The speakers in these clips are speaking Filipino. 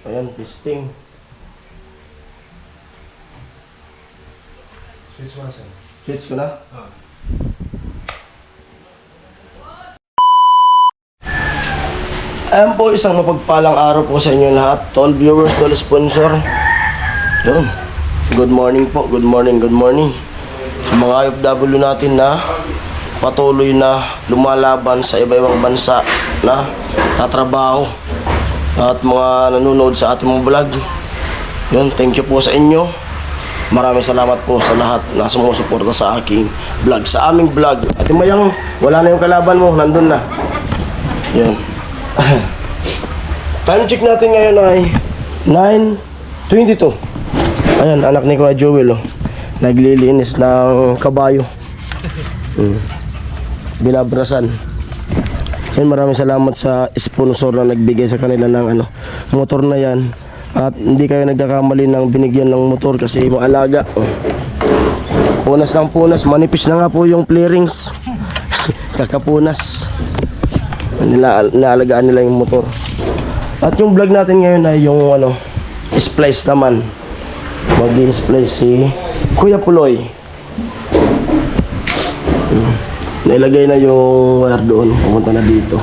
Ayan, testing. Switch mo na siya. Switch ko na. Ayan po, isang mapagpalang araw po sa inyo lahat. To all viewers, to all sponsor. Yun. Good morning po. Good morning, good morning. Sa mga OFW natin na patuloy na lumalaban sa iba-ibang bansa na tatrabaho at mga nanonood sa ating mga vlog. Yun, thank you po sa inyo. Maraming salamat po sa lahat na sumusuporta sa aking vlog, sa aming vlog. At yung mayang, wala na yung kalaban mo, nandun na. Yun. Time check natin ngayon ay 9:22. Ayan, anak ni Kuya Joel, oh. Naglilinis ng kabayo. Binabrasan. Ayan, maraming salamat sa sponsor na nagbigay sa kanila ng motor na yan. At hindi kayo nagkakamali ng binigyan ng motor kasi maalaga. Punas lang punas. Manipis na nga po yung flarings. Kakapunas. Naalagaan nila yung motor. At yung vlog natin ngayon ay yung splice naman. Mag-i-splice si Kuya Puloy. Nailagay na yung wire doon. Pumunta na dito.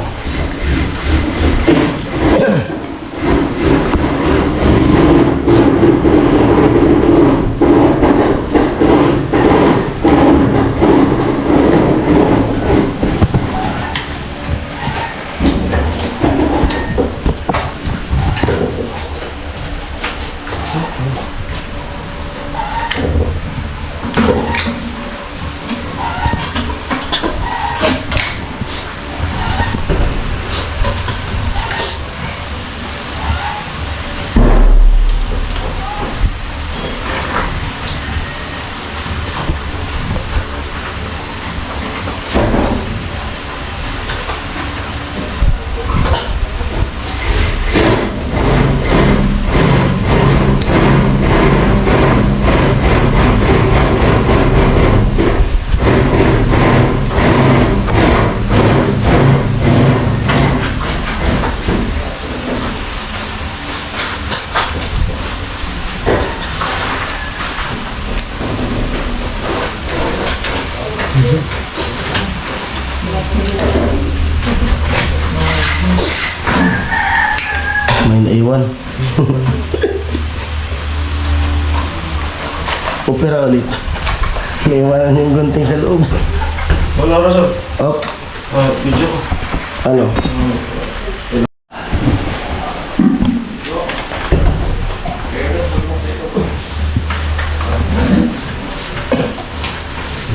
May naiwan. Opera ulit. Naiwanan yung gunting sa loob. Wala na siya. Oh, Video ko. ano?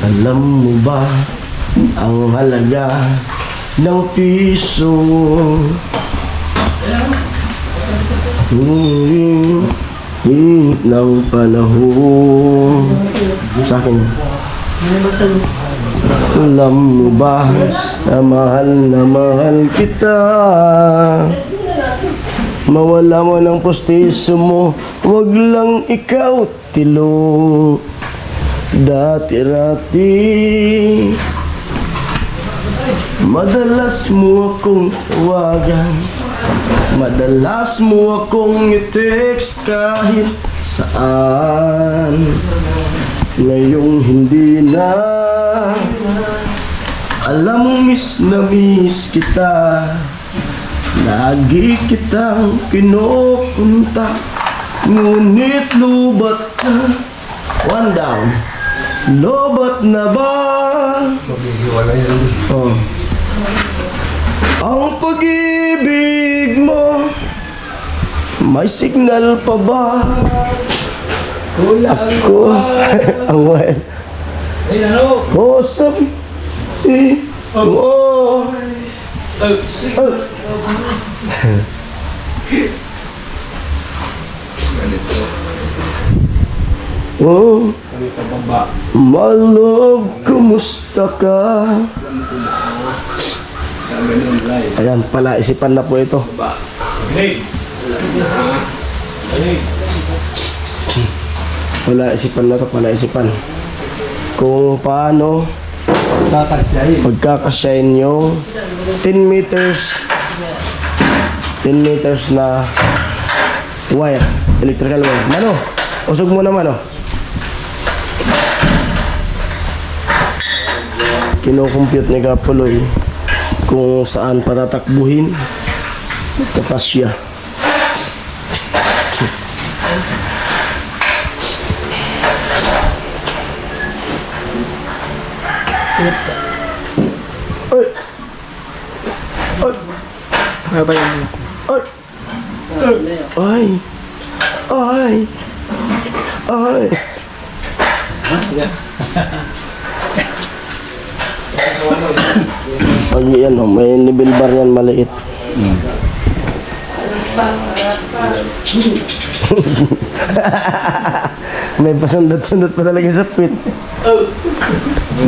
Alam mo ba ang halaga ng piso? Ng panahon. Sa akin. Alam mo ba na mahal kita? Mawala mo ng pustiso mo, wag lang ikaw tilo. Dati-rati madalas mo akong tawagan, madalas mo akong i-text kahit saan. Ngayong hindi na, alam mo miss na miss kita. Lagi kitang pinupunta, ngunit lubat na. One down. Lobat na ba? Maghihiwalay yan. Oh. Ang pag-ibig mo, may signal pa ba? Ako ang well. Kusap si oh. Oh, my love, kumusta ka? Ayan, pala, isipan na po ito. Wala isipan na ito, pala isipan. Kung paano pagkakasyahin yung 10 meters na wire, electrical wire. Mano, usog mo naman, oh. Kino-compute ni Kapuloy kung saan patatakbuhin tapos siya. Ay! Ay! Haba yun. Ay! Ay! Ay! Ay! Pag yan, oh, may level bar yan maliit. May pasundot-sundot pa talaga sa pit.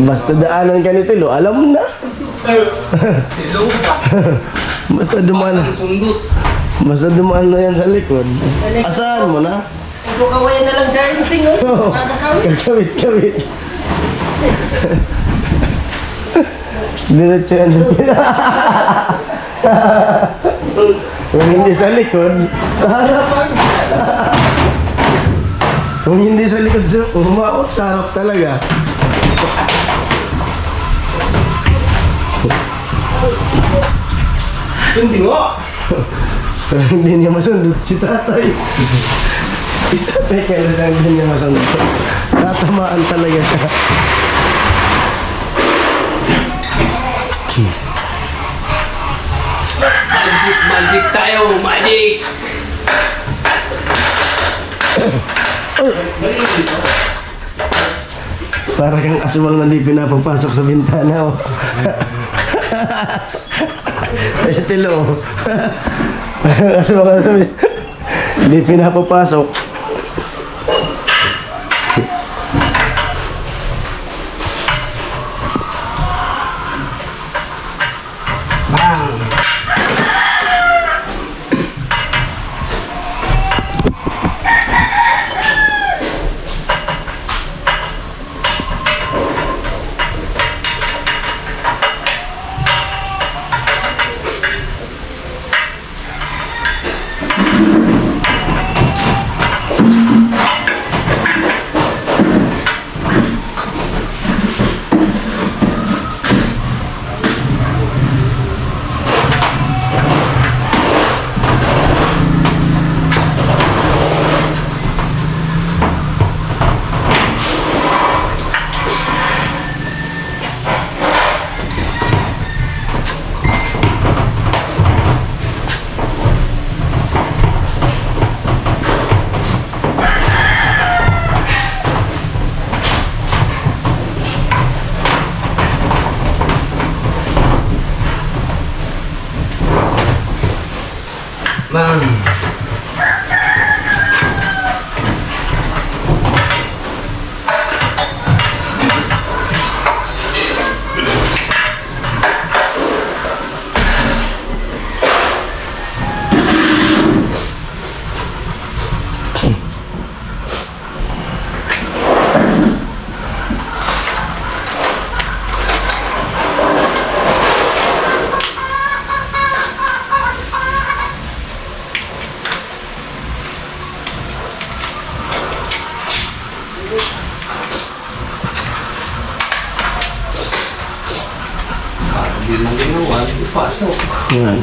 Basta daanan ka ni Tilo, alam mo na. Basta dumaan na. Basta dumaan na yan sa likod. Asahan mo na? Ito kawayan na lang dyan. Tingnan. Oo. Kakawit-kawit. Diretso yan. Kung hindi sa likod, sa harapan. Kung hindi sa likod, umaot sa harap talaga. Hindi nga. Pero hindi niya masundot si tatay. Si tatay kailan lang hindi niya masundot. Tatamaan talaga siya. Magic tayo, magic! Para kang aswang na di pinapapasok sa bintana, oh. Ay, Tilo. Parang aswang na di pinapapasok. Hindi mo ginawa, hindi pasok. Yan.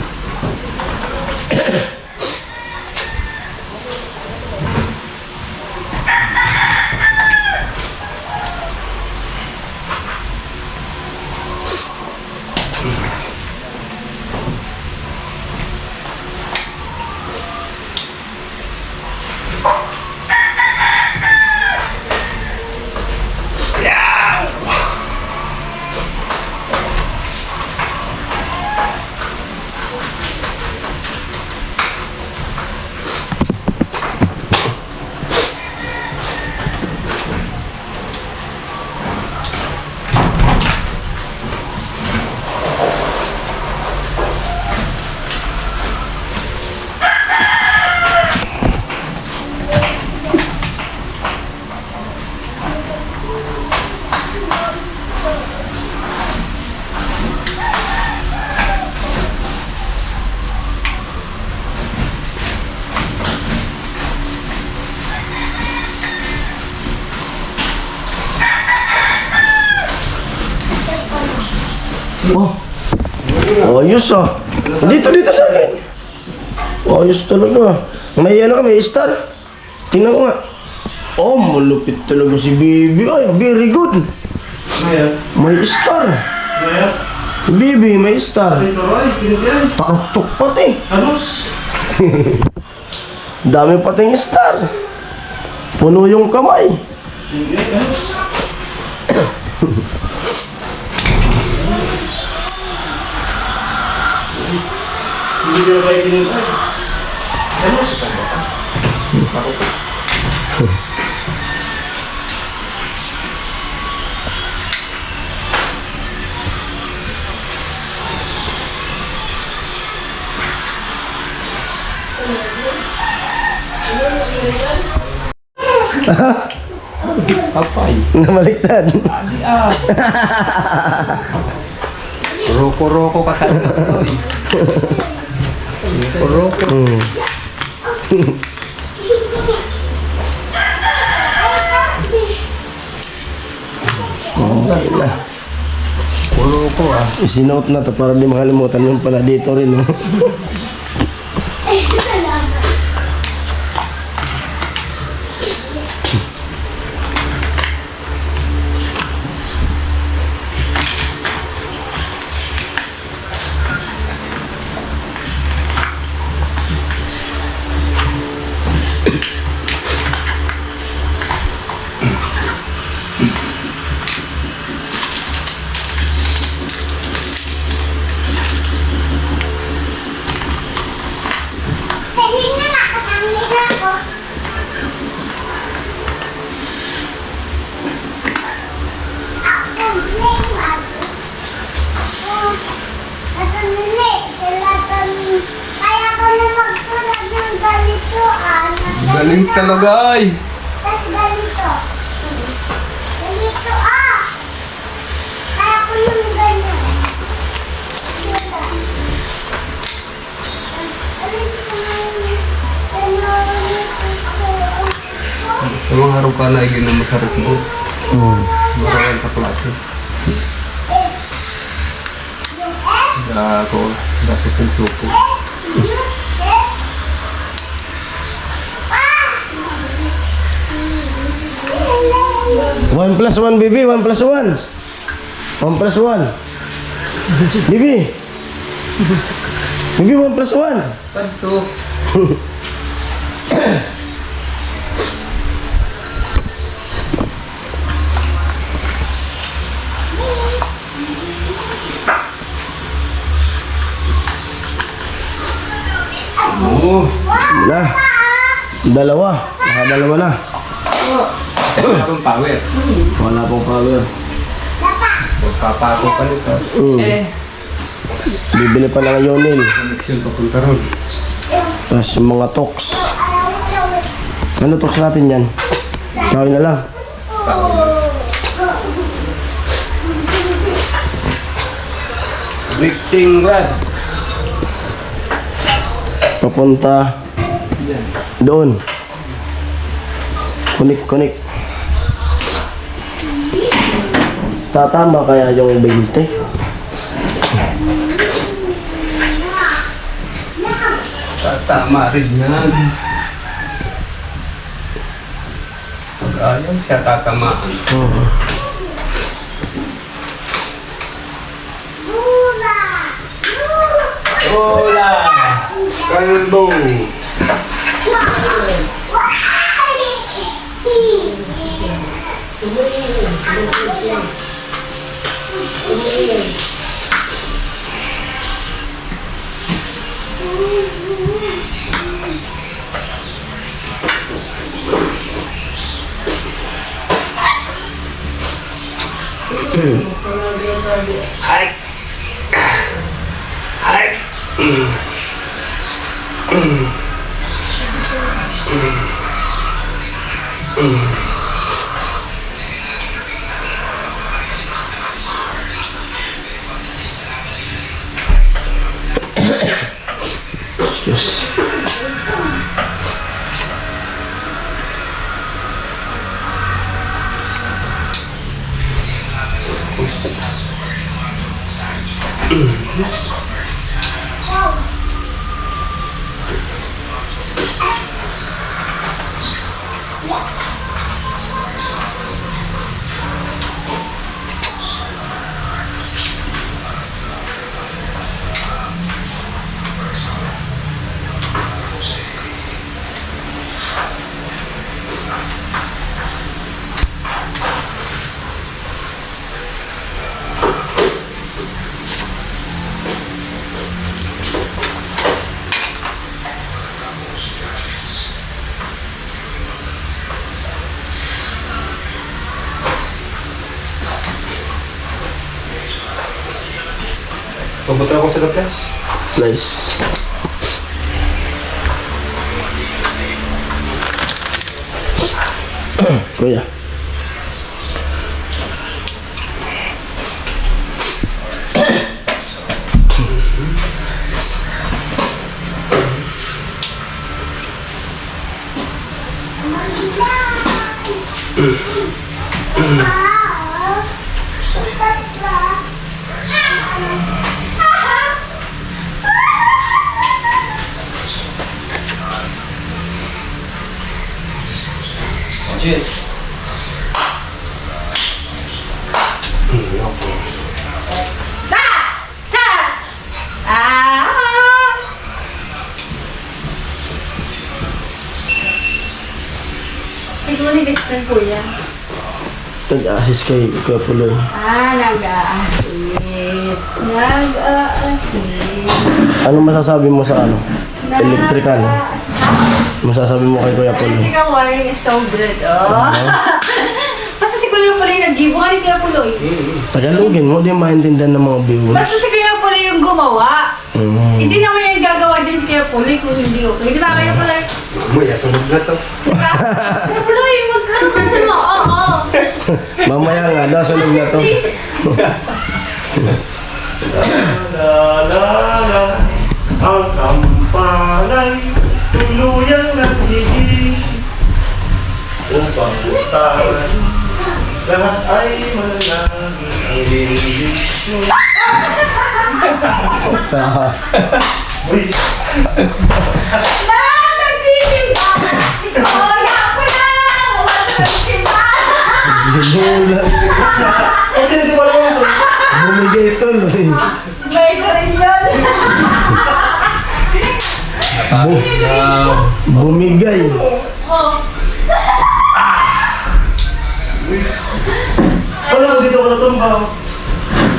Oh. Ayos ah. Dito sa akin. Ayos talaga. May ano ka, may star. Tingnan ko nga. Oh, malupit talaga si Bibi. Ay, very good. Ngayon. May star. Ngayon. Si Bibi, may star. Ito Roy, pinagyan. Taktok pati. Anos. Dami pating star. Puno yung kamay. Hindi ko kayo pinagyan. Anos. Papay. Namaliktad. Roko-roko ka talaga. Roko-roko. Okay na. Roko ah. Isinuot na to para di makalimutan yung pala dito rin. Oh. Galing talaga ay. Tas ganito. Ganito ah. Kaya ko yung ganyan. Wala. Alin ko na yung Sa mga araw ka na iginom mo sa rin mo. Marawan sa klase. Ako, dapat yung tupo. One plus one, Bibi. 1 plus 1. 1 plus 1. Bibi. Bibi, 1 plus 1. Kanto. Oo. Na. Dalawa. Nakadalawa na. Wala pang power. Wala pong power. Pagpapako pa nito. Bibili pa ng yonil. Connection papunta ron. Tapos yung mga toks. Ano toks natin yan? Kawin na lang. Lifting rod. Papunta doon. Kunik. Tatama kaya yung 20? Tama rin yan. Pag ayaw siya tatamaan. Hola! Kalbo! Ay! Ay! Excuse. Pabutra ko sa lapya. Nice. Kuya. Jit. Siguro nag-explain po yan. Nag-assist kay Kuya Puloy. Nag-a-assist. Nag-a-assist. Ano masasabi mo sa ano? Electrical. Masasabi mo kay Kuya Puloy. Electrical wiring is so good. Oh. Basta si Kuya Puloy nag-give. Baka ni Kuya Puloy. Tagalogin mo, di maintindihan ng mga viewers. Basta si Kuya Puloy yung gumawa. Hindi naman yung gagawa din si Kuya Puloy kung hindi okay. Di ba Kuya Puloy? Mamaya, sunod na to. Kuya Puloy, magkakaroon mo. Oo. Mamaya nga, nasa loob na to. Please. La la la. Ang kampanay tuluyang naghigisip upang puntahan lahat ay manalangin ang benediksyon. Uy, Nagsisimba! Oh, yapo na! Nagsisimba! Ginulat. hindi ko alam ito. Bumigay tuloy. May ka rin yun! Bumigay. Oh, Alam mo dito ako natumbaw.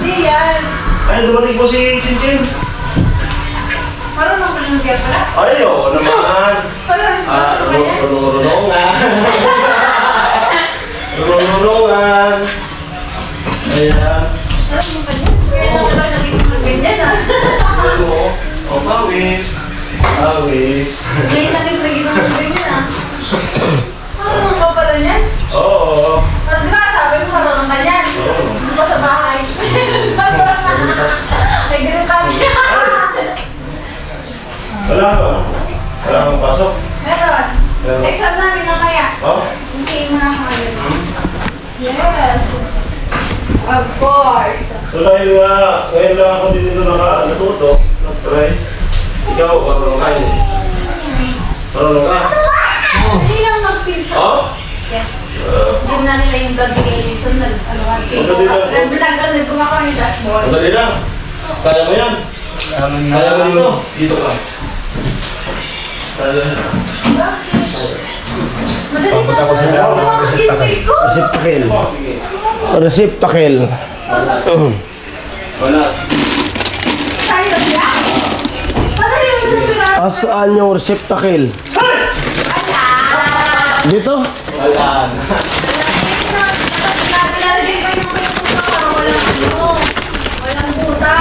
di yan. Ay, dumating po si Chinchin. Marunong ka nang kaya pala? Ay, oo naman. Marunong ka ba yan? Runungan. Runungan. Ayan. Marunong ka yan? Kaya naman ako nakita ng ganyan ah. Ano? O, pawis. Pawis. Ngayon nakita ng ganyan ah. Marunong ka pala yan? Oo. Pero di ba sabi mo marunong ka yan? Hindi ba sa bahay? Ay, ginitan siya. Wala ba? Wala kang pasok? Meron. Exam namin na kaya. Oh? Hindi mo na ako ngayon. Yes. Of course. So dahil nga, ngayon lang ako dito natuto, nag-try. Ikaw, marunong ka yun. Marunong ka? Hindi lang mag-filter. Oh? Yes. Hindi na nila yung configuration na nagkumakaw yung dashboard. Madali lang. Kaya mo yan. Kaya mo dito. Dito ka. Kaya mo. Madali Papunta ko sa na. mga receptacle. Ko. Receptacle. Oh, sige. Receptacle. Wala. Tayo ba siya? Madali mo sa pila. Asaan yung receptacle? Dito? Wala. Nalalagay pa yung may puta para walang ano. Walang puta.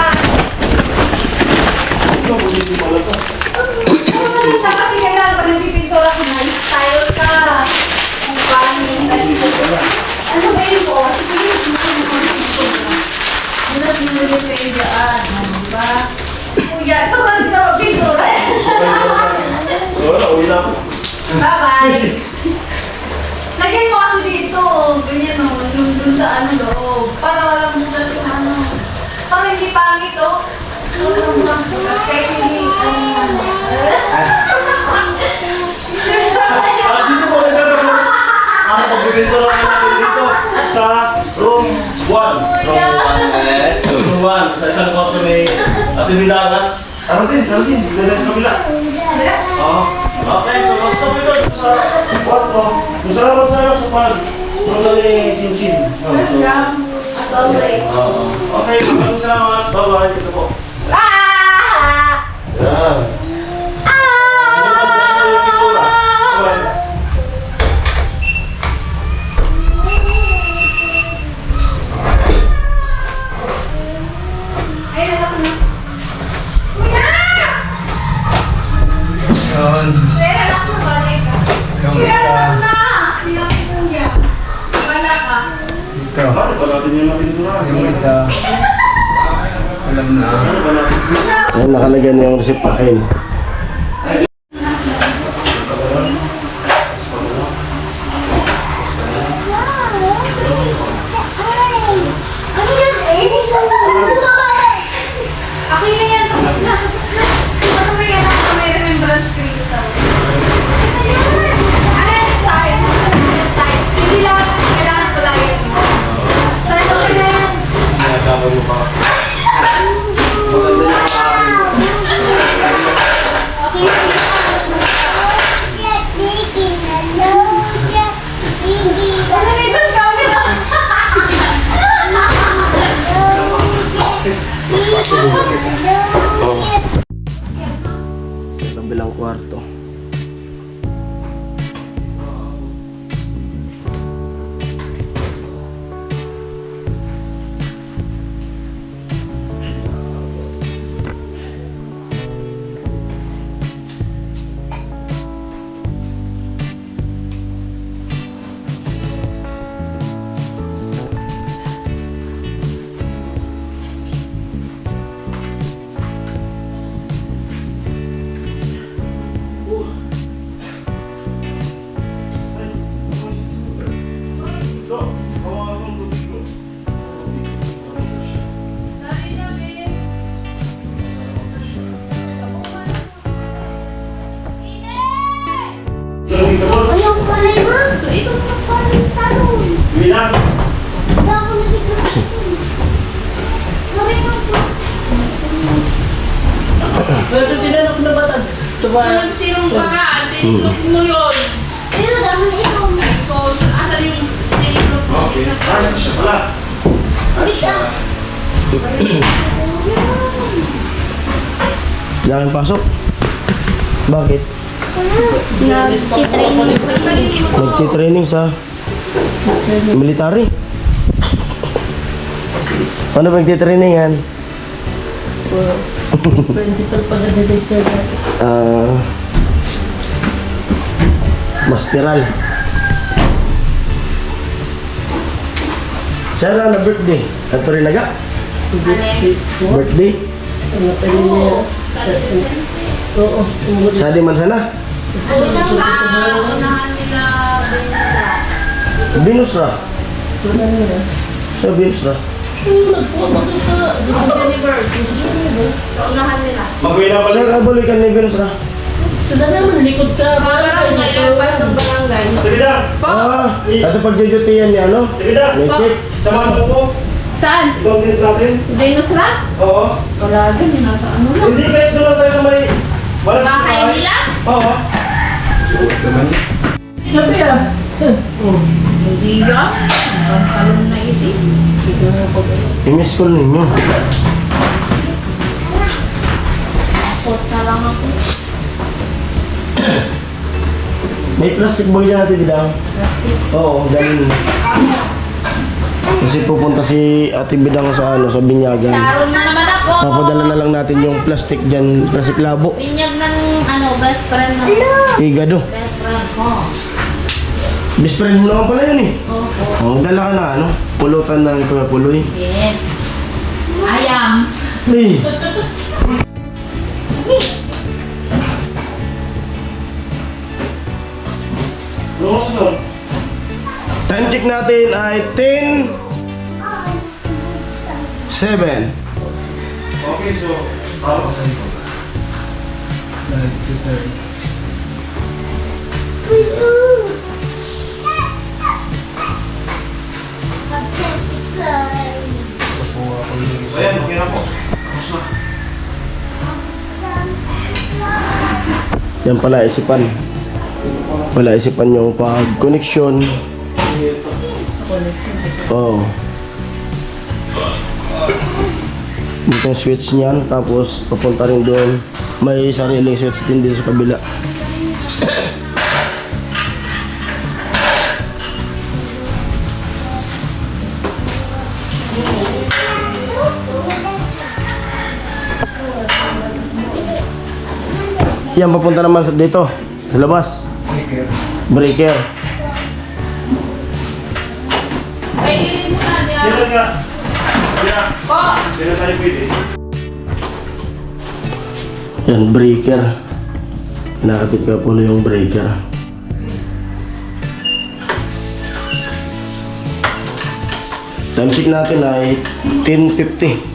Ito, hindi mo alam ka. Maganda kasi kailangan pag nagpipintura ka na, style ka. Kung paano yung style ko. Ano ba yun po? Sige, hindi pa yung daan. Diba? Kuya, ito ba rin na magpintura? Wala, uwi na ako. Bye-bye! Lagyan mo kasi dito. Ganyan o. Yung dun sa ano loob. Para walang butal yung ano. Parang hindi pangit, oh. Kahit hindi, Dito po kayo nagpapalabas. Ang pagbibintura natin dito sa room 1. Room 1. Sa isang kwarto may atibidangan. Tara din. Dito na sa kabila. Oo. Okay, so mag-stop ito sa kwarto. Masalamat sa pag punta ni Chin. as always. Okay, maraming salamat. Bye-bye. Dito po. Ah! Yan. Ay, nalak na. Kuya! Yun. Kuya, nalak na, balik ka. Yung Kuya, isa. nalak na! Hindi ako kuya. Wala ka. Dito. Bakit ba natin yung napintura? Yung isa. Alam na. Ano ba natin? Ayan, nakalagay na yung receipt pa kayo. Ano yan, eh? Okay na yan, tapos na. Ano ba yan? May remembrance screen sa ano yan, style? Style. Hindi lang kailangan ko lang yan. Style, okay na yan. Nakakama mo pa. Okay na yan. Ano nito, kami na? Sa kabilang kwarto. Dali na, babe. Dito po. Ayaw ko pala yun. Ito na parang talon. Bilang. Wala ako nakikita. Nagsirong pa ka, tinilok mo yun. Pero dami na ikaw. Ay, so, asan yung tinilok mo? Okay. Ay, siya pala. Bita. Jangan pasok. Bakit? Nagtitraining sa military. Ano ba nagtitraining yan? Masteral. Siya na birthday. Ito rin naga. Birthday. Sa di man sana. Unahan nila Venus ra. Sa Venus ra. Miss Universe. Unahan nila. Magwila pa Sa siya. kabalikan ni Venus ra. Parang ngayon pa sa barangay. Tigida. Ah, ato pagjujutian niya, no? Tigida. May chip. Sama mo po. Saan? Ito ang dito natin. Venus Ra? Oo. Wala din, yun nasa ano lang. Hindi kayo doon tayo sa may... Walang Bahay nila? Oo. Hindi yan. Ang talong na iti. I-miss call ninyo. Pot na lang ako. May plastic bag dyan natin, Bidang. Oo, dali mo. Kasi pupunta si Ate Bidang sa sa Binyagan. Sharon na naman ako. Papadala na lang natin yung plastic dyan, plastic labo. Binyag ng best friend mo. Igado. Best friend mo. Best friend mo naman pala yun eh. Oo. Dala ka na, pulutan ng puloy. Yes. Ayam. Hey! Ano ko susunod? Time check natin ay 10:07. Okay, so, para pa sa'yo. Like, tutor. Kukuha ko yung So, isa. ayan, okay na po. Tapos na. Yan pala isipan. Wala isipan yung pag-connection. Oh. Dito yung switch niyan, tapos papunta rin doon. May sariling switch din dito sa kabila. Yan, papunta naman dito, sa labas. Breaker. Kainin mo na niya. Sino nga? Kaya, Po! sino tayo pwede? Yan, breaker. Nakapit ka po yung breaker. Time check natin ay 10:50.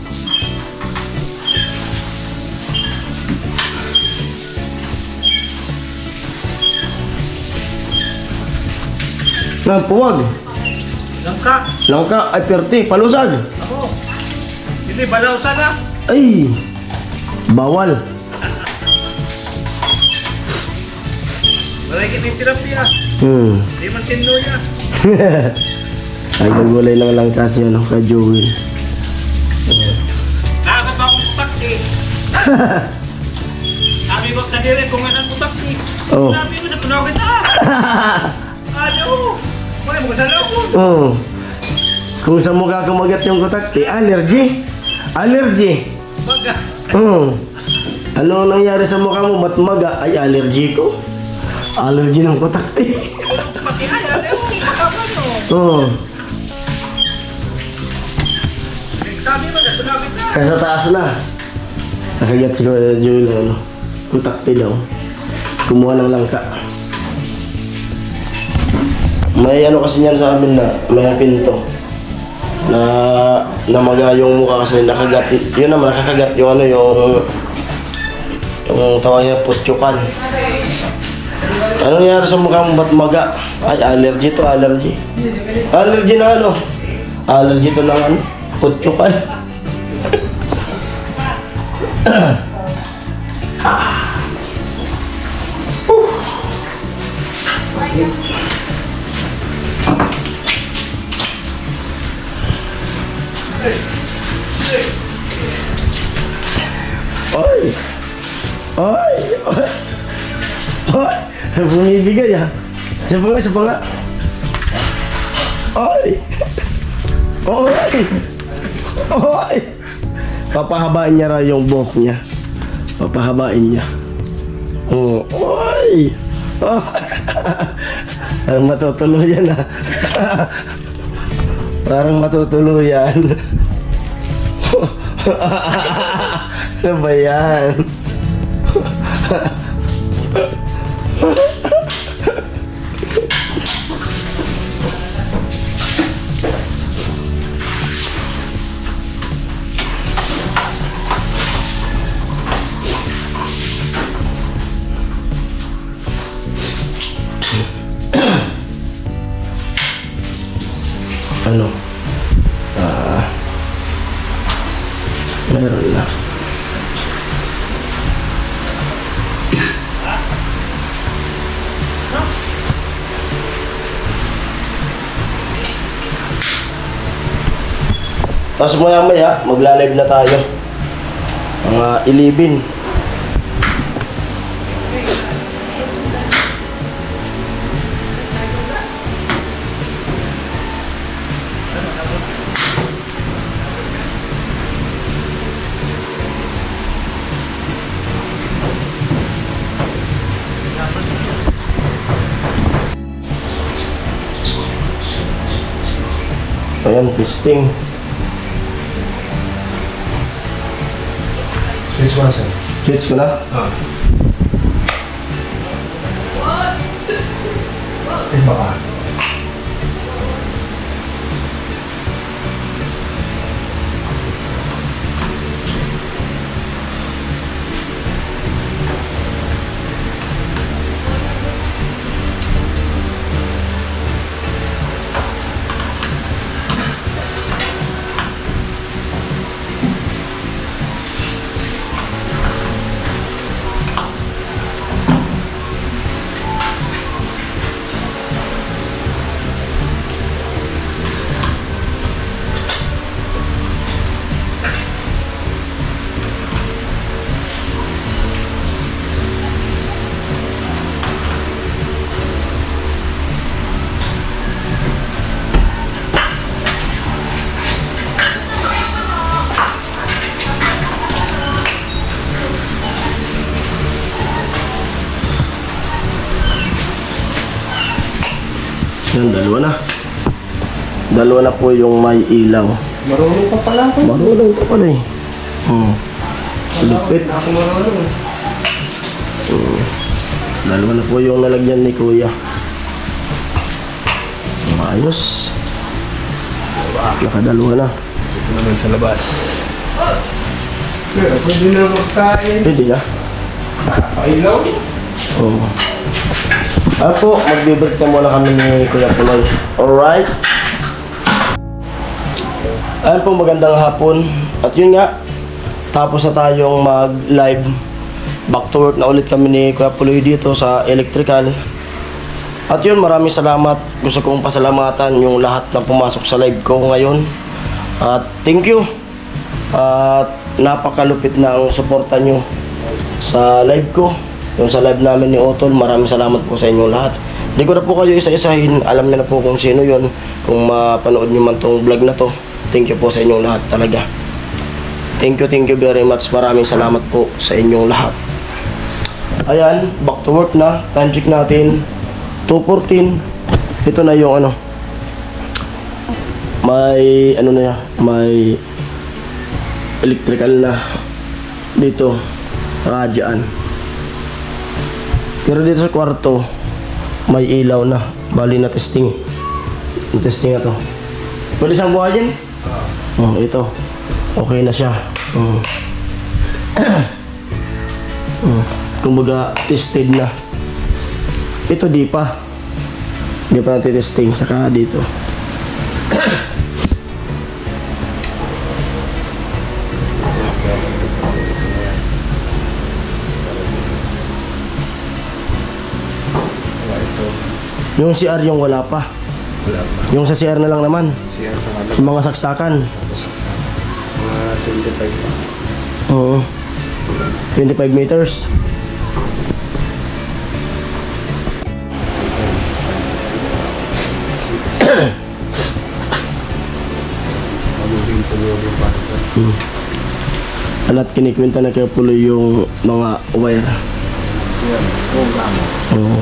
Puwag. Langka. Langka ay perti. Palusag. Ako. Hindi, balaw sana. Ay. Bawal. Malay kita yung tirapiya. Hindi man tindo niya. Ay, nagulay lang lang kasi ano, ka Joel. Nakakot akong taksi. Sabi ko sa dire, kung anong taksi. Oh. Sabi ko na punaw kita. Ano? Wala mo kasalaw ko. Oh. Kung sa mukha kumagat yung kutak, allergy. Allergy. Baga. Ano nangyari sa mukha mo? Ba't maga? Ay, allergy ko. Allergy ng kutak. Pati ayaw. Makapano. Sabi mo na punaw kita. Kaya sa taas na. Nakagat si Kuya Joel ng ano, kutakti daw. Kumuha ng langka. May ano kasi niyan sa amin na may pinto. Na namaga yung mukha kasi nakagat. Yun naman, nakakagat yung ano yung tawag niya putsukan. Ano nangyari sa mukha mo? Ba't maga? Ay, allergy to, allergy. Allergy na ano? Allergy to ng ano? Putsukan. Ay! Ay! Ay! Ay! Bumibigay ah! Isa pa nga, isa pa nga! Ay! Ay! Ay! Papahabain niya raw yung buhok niya. Papahabain niya. Oh, ay! Oh. Parang matutuluyan ah. Parang matutuluyan. Ano ba yan? Ano? Meron na. Tapos maya-maya, magla-live na tayo. Mga 11. Ayan, testing. Switch one, sir. Switch ko na. Iba ka. Yan, dalawa na. Dalawa na po yung may ilaw. Marunong pa pala ako. Marunong ka pala eh. Lupit. Ako marunong. Dalawa na po yung nalagyan ni Kuya. Ayos. Nakadalawa na. Ito naman sa labas. Pwede na magkain. Pwede na. Pailaw. Oo. Ako, magbibreak na muna kami ni Kuya Puloy. Alright? Ayan po, magandang hapon. At yun nga, tapos na tayong mag-live. Back to work na ulit kami ni Kuya Puloy dito sa electrical. At yun, maraming salamat. Gusto kong pasalamatan yung lahat na pumasok sa live ko ngayon. At thank you. At napakalupit na ang suporta nyo sa live ko. Yung sa live namin ni Otol, maraming salamat po sa inyong lahat. Hindi ko na po kayo isa-isahin. Alam niyo na po kung sino yon. Kung mapanood nyo man tong vlog na to. Thank you po sa inyong lahat talaga. Thank you very much. Maraming salamat po sa inyong lahat. Ayan, back to work na. Time check natin 2:14. Ito na yung ano. May ano na yan, may electrical na dito, radyaan. Pero dito sa kwarto may ilaw na. Bali na testing. Yung testing na to. Pwede siyang buhayin? Ito. Okay na siya. Kumbaga tested na. Ito di pa. Di pa natin testing. Saka dito. Yung CR yung wala pa. Wala pa. Yung sa CR na lang naman. Siya sa kalap. Sa mga saksakan. Mga 25 pa. Oo. 25 meters. Mabuting tumulong pa. Alat kinikwenta na kaya pulo yung mga wire. Yan. Programa. Oo.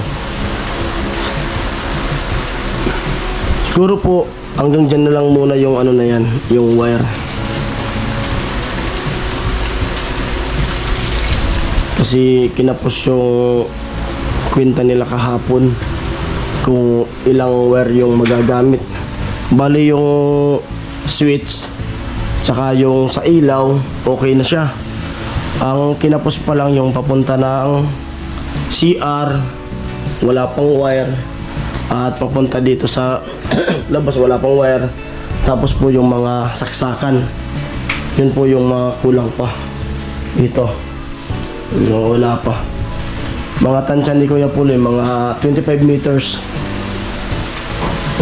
Siguro po, hanggang dyan na lang muna yung ano na yan, yung wire. Kasi kinapos yung kwenta nila kahapon kung ilang wire yung magagamit. Bali yung switch tsaka yung sa ilaw, okay na siya. Ang kinapos pa lang yung papunta ng CR, wala pang wire. At papunta dito sa labas, wala pang wire. Tapos po yung mga saksakan, yun po yung mga kulang pa dito. Yung wala pa. Mga tansya ni Kuya Puloy, mga 25 meters.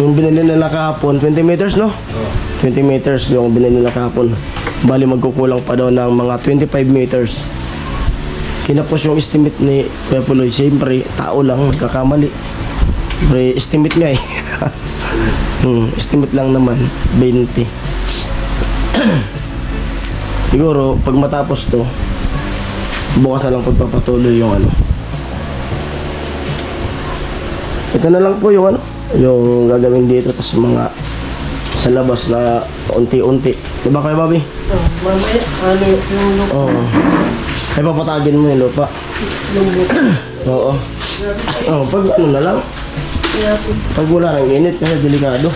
Yung binili nila kahapon, 20 meters no? 20 meters yung binili nila kahapon. Bali magkukulang pa daw ng mga 25 meters. Kinapos yung estimate ni Kuya Puloy. Siyempre, tao lang, magkakamali. Pre, estimate nga eh. Estimate lang naman, 20. Siguro, pag matapos to, bukas na lang pagpapatuloy yung ano. Ito na lang po yung ano, yung gagawin dito, tapos mga sa labas na unti-unti. Diba kayo, Bobby? Mamaya, ano yung lupa? Oo. Ay, papatagin mo yung lupa. Oo. Oo, pag ano na lang. Pag wala ng init, kasi delikado.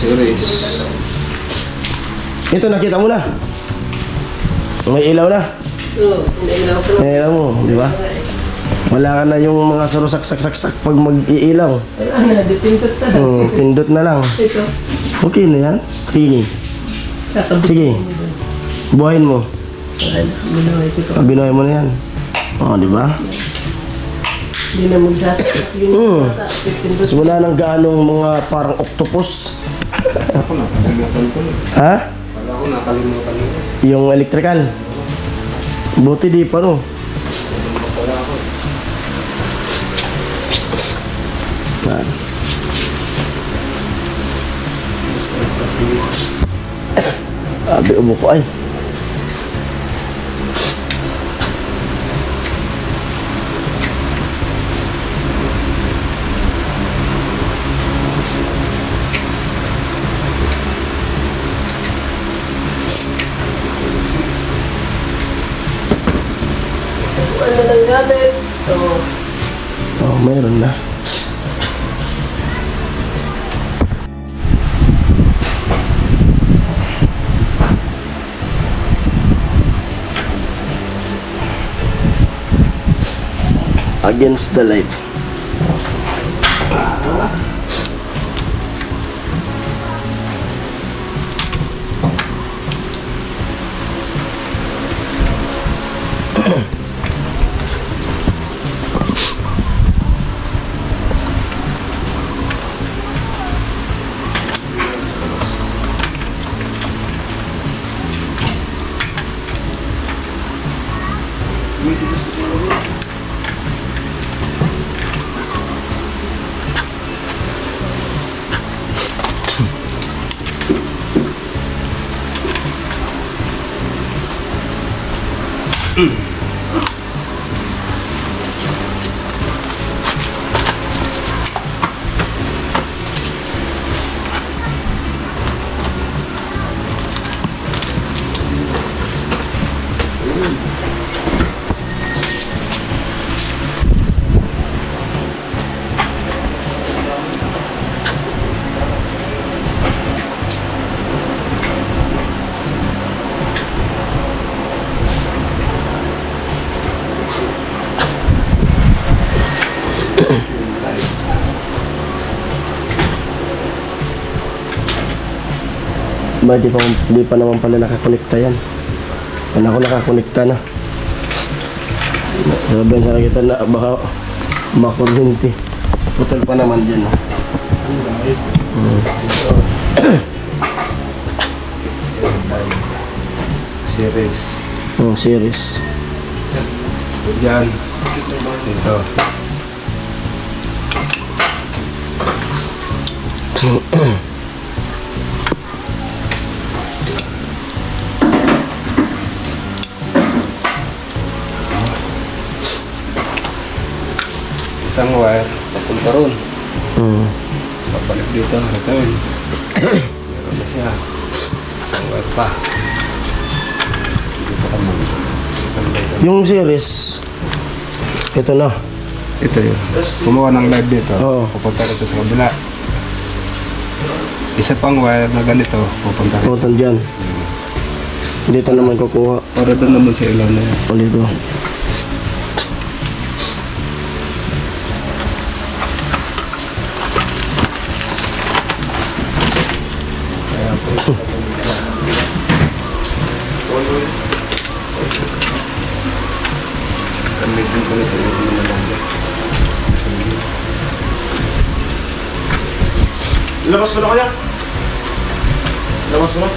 Series. Ito, nakita mo na. May ilaw na. Oo, nailaw ko lang. May ilaw mo, di ba? Wala ka na yung mga sarusak-sak-sak pag mag-iilaw. Ano na, dipindot na. Pindot na lang. Ito, Okay na yan. Sige. kakabit. Sige. Buhayin mo. Ano, ginawa ito. Binuhay mo na yan. O, di ba? Hindi na magdasak yung bata. Dipindot. Tapos wala nang ganong mga parang octopus. Ako nakalimutan ko na. Ha? Wala ko nakalimutan ko. Yung electrical. Buti di pa no. Wala ako. Yan. Abi, ubo ko ay. Ano lang gamit? Oo. Oh, mayroon na. Against the light. Ba, di pa naman pala nakakonekta yan. Yan ako nakakonekta na. Sabihan sana kita na baka makuryente. Putal pa naman dyan. Series. Series. Yan. Dito. Isang wire, papunta ron. Babalik dito, return. Meron na siya. Isang wire pa. Dito ka muna. Yung series, ito na. Ito yun. Kumuha ng live dito. Oo. Pupunta dito sa kabila. Isa pang wire na ganito, pupunta rin. Putan dyan. Dito naman kukuha. Para doon naman sa ilaw na yan. O dito. Gamitin ko nito yung mga nalangga. Labas ko na kaya? Labas ko na?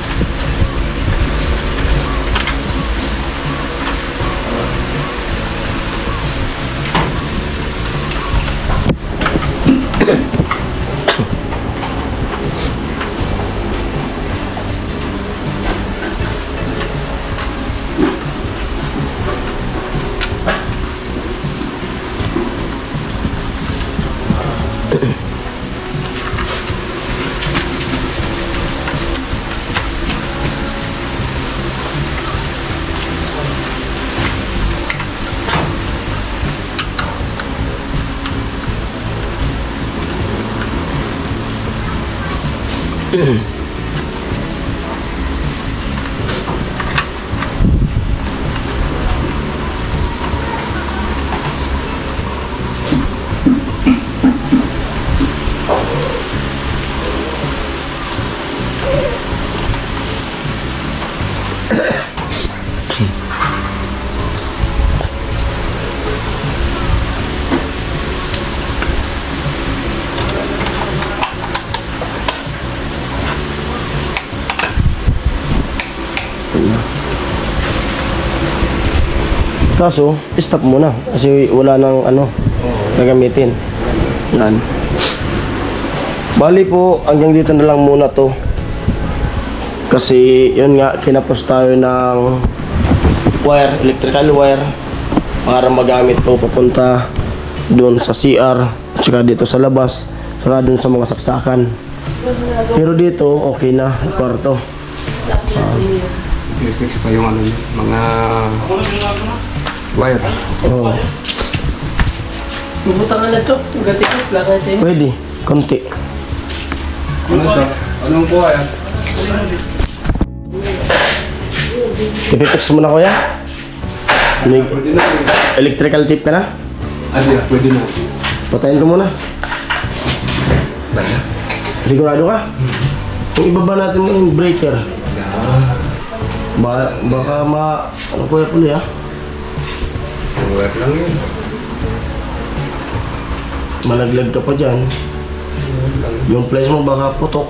Kaso, stop muna kasi wala nang ano gagamitin. Yan. Bali po, hanggang dito na lang muna to. Kasi yun nga, kinapos tayo ng wire, electrical wire para magamit po papunta doon sa CR, tsaka dito sa labas, tsaka doon sa mga saksakan. Pero dito, okay na, kwarto. I-fix pa yung ano niya, mga wire. Oo. Bubutang na ito. Gatikot lang natin. Pwede, konti. Ano ito? Anong kuha yan? Ipipix mo na kuya? May Pwede na. electrical tape ka na? Hindi na, pwede na. Patayin ko muna. Sigurado ka? Kung ibaba natin mo yung breaker, baka ano kuya puli ah? Isang wire lang yun. Malaglag ka pa dyan. Yung place mo baka putok.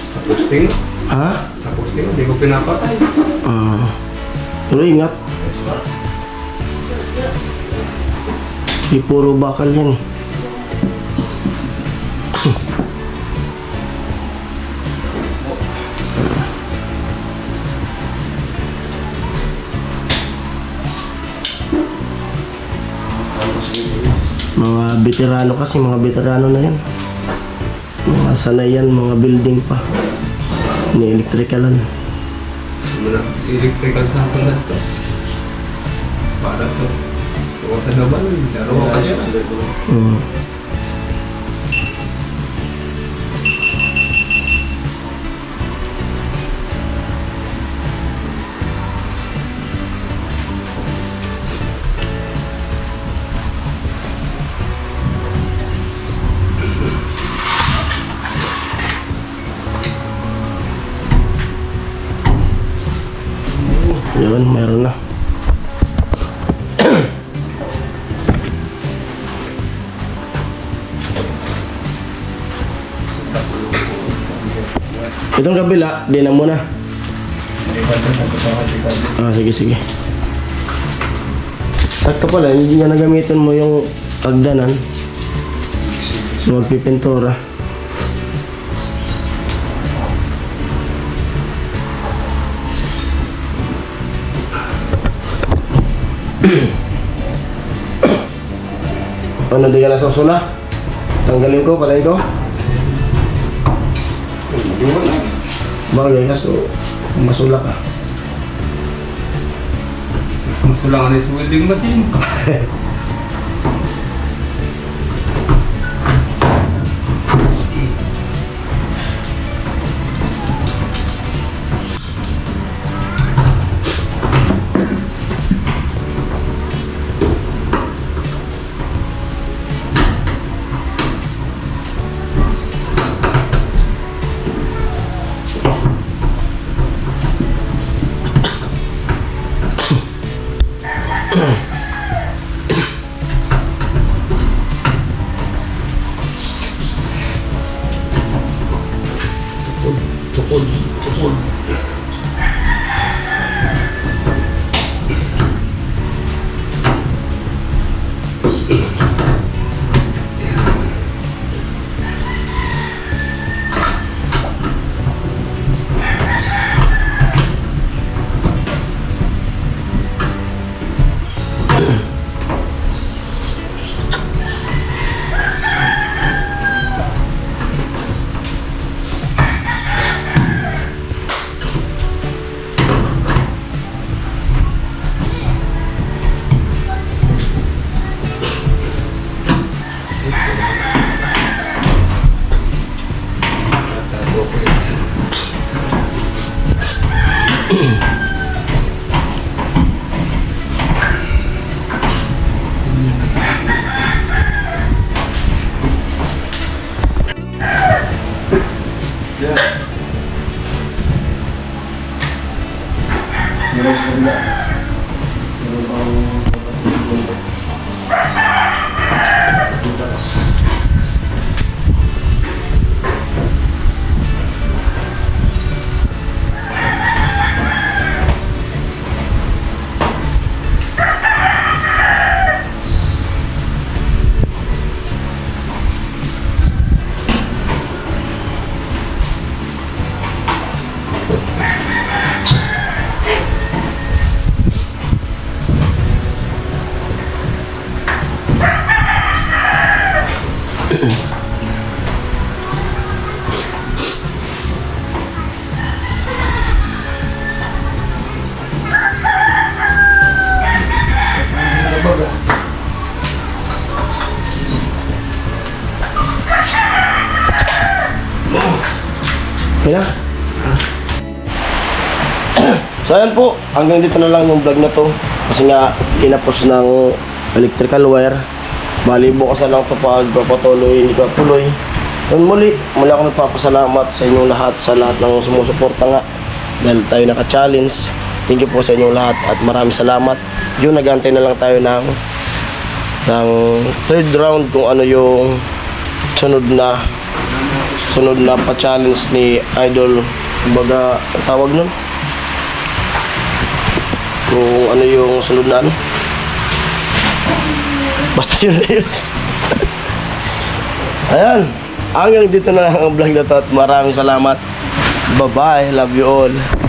Sa posting? Ha? Sa posting, hindi ko pinapatay. Pero ingat. Di puro bakal yan eh. Mga veterano kasi, mga veterano na yan. Mga sanayan, mga building pa. Ni-electricalan. Electrical sample na ito. Para ito. Huwag sa naman, laro ka siya. Yun, meron na. Itong kabila, di na muna. Sige, sige. Sakto pala, hindi na nagamitin mo yung pagdanan. So, magpipintura. Ano, di ka nasusula? Tanggalin ko, palain ko? Bagay ka, so masula ka. Masulangan sa welding machine. Tukod. Tatago ko yan. Kaya? So ayan po, hanggang dito na lang yung vlog na to. Kasi nga, kinapos ng electrical wire. Bali, bukas na lang ito pagpapatuloy, hindi papuloy. Yun muli ako nagpapasalamat sa inyong lahat, sa lahat ng sumusuporta nga. Dahil tayo naka-challenge. Thank you po sa inyong lahat at maraming salamat. Yun, nag-antay na lang tayo ng third round kung ano yung sunod na pa-challenge ni Idol. Kumbaga, ang tawag nun? Kung ano yung sunod na ano? Basta yun na yun. Ayan. Hanggang dito na lang ang vlog na to at maraming salamat. Bye-bye. Love you all.